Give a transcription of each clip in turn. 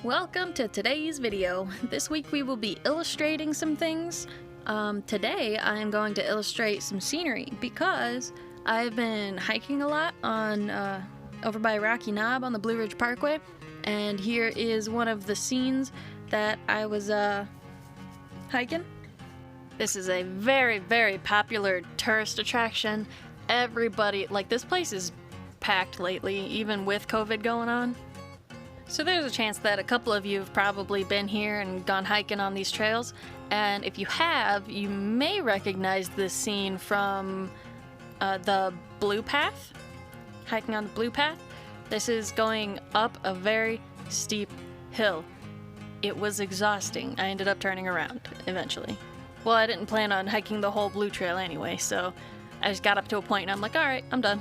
Welcome to today's video. This week we will be illustrating some things. Today I am going to illustrate some scenery because I've been hiking a lot on over by Rocky Knob on the Blue Ridge Parkway, and here is one of the scenes that I was hiking. This is a very, very popular tourist attraction. Everybody, like, this place is packed lately, even with COVID going on. So there's a chance that a couple of you have probably been here and gone hiking on these trails, and if you have, you may recognize this scene from the Blue Path, hiking on the Blue Path. This is going up a very steep hill. It was exhausting. I ended up turning around eventually. Well, I didn't plan on hiking the whole Blue Trail anyway, so I just got up to a point and I'm like, alright, I'm done.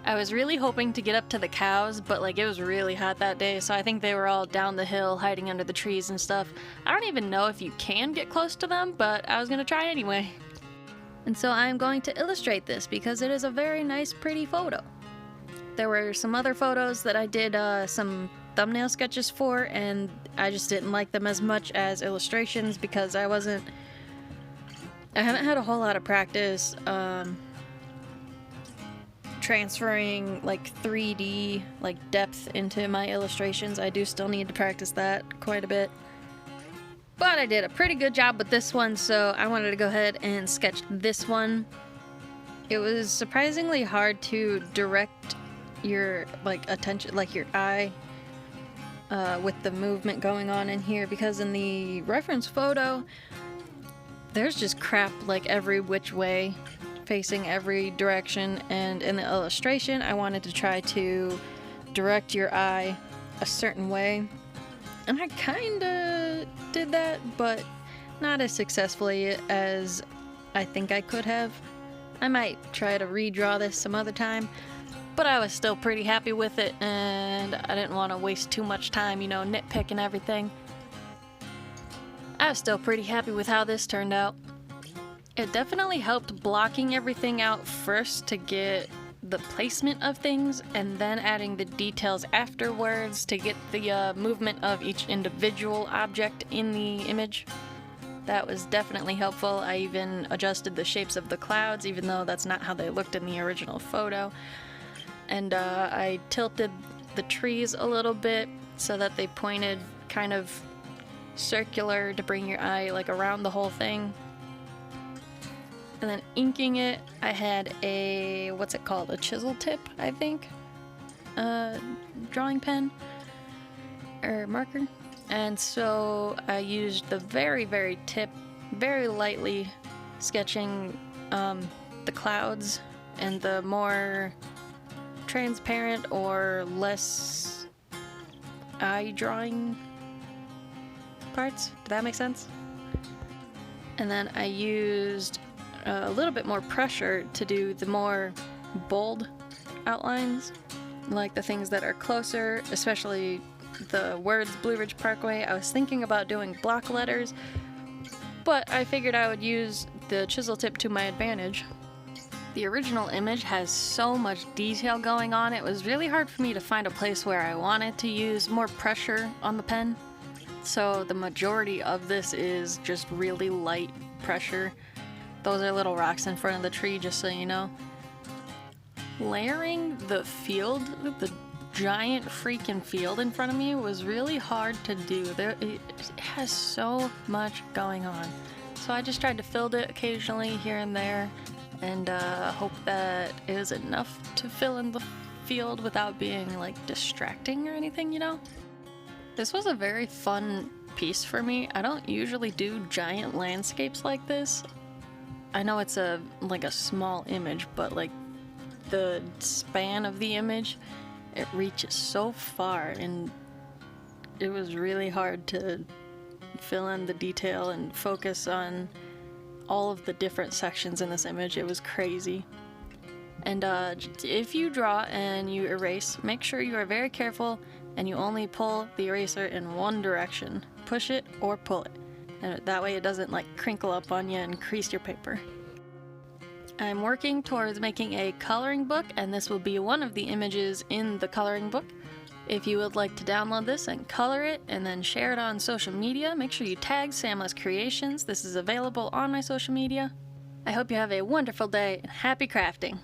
I was really hoping to get up to the cows, but like it was really hot that day, so I think they were all down the hill hiding under the trees and stuff. I don't even know if you can get close to them, but I was gonna try anyway. And so I'm going to illustrate this because it is a very nice, pretty photo. There were some other photos that I did some thumbnail sketches for, and I just didn't like them as much as illustrations because I haven't had a whole lot of practice transferring like 3D like depth into my illustrations. I do still need to practice that quite a bit, but I did a pretty good job with this one, so I wanted to go ahead and sketch this one. It was surprisingly hard to direct your attention, like your eye, with the movement going on in here, because in the reference photo there's just crap like every which way, facing every direction, and in the illustration I wanted to try to direct your eye a certain way, and I kinda did that, but not as successfully as I think I could have. I might try to redraw this some other time, but I was still pretty happy with it, and I didn't want to waste too much time, you know, nitpicking everything. I was still pretty happy with how this turned out. It definitely helped blocking everything out first to get the placement of things, and then adding the details afterwards to get the movement of each individual object in the image. That was definitely helpful. I even adjusted the shapes of the clouds, even though that's not how they looked in the original photo. And I tilted the trees a little bit so that they pointed kind of circular to bring your eye like around the whole thing. And then inking it, I had a, what's it called, a chisel tip, I think, drawing pen or marker. And so I used the very, very tip, very lightly sketching the clouds and the more transparent or less eye drawing parts. Did that make sense? And then I used a little bit more pressure to do the more bold outlines, like the things that are closer, especially the words Blue Ridge Parkway. I was thinking about doing block letters, but I figured I would use the chisel tip to my advantage. The original image has so much detail going on, it was really hard for me to find a place where I wanted to use more pressure on the pen. So the majority of this is just really light pressure. Those are little rocks in front of the tree, just so you know. Layering the field, the giant freaking field in front of me, was really hard to do. It has so much going on. So I just tried to fill it occasionally here and there, and hope that it is enough to fill in the field without being like distracting or anything, you know? This was a very fun piece for me. I don't usually do giant landscapes like this. I know it's a small image, but like the span of the image, it reaches so far, and it was really hard to fill in the detail and focus on all of the different sections in this image. It was crazy. And if you draw and you erase, make sure you are very careful and you only pull the eraser in one direction. Push it or pull it. And that way it doesn't like crinkle up on you and crease your paper. I'm working towards making a coloring book, and this will be one of the images in the coloring book. If you would like to download this and color it and then share it on social media, make sure you tag samlescreations. This is available on my social media. I hope you have a wonderful day and happy crafting!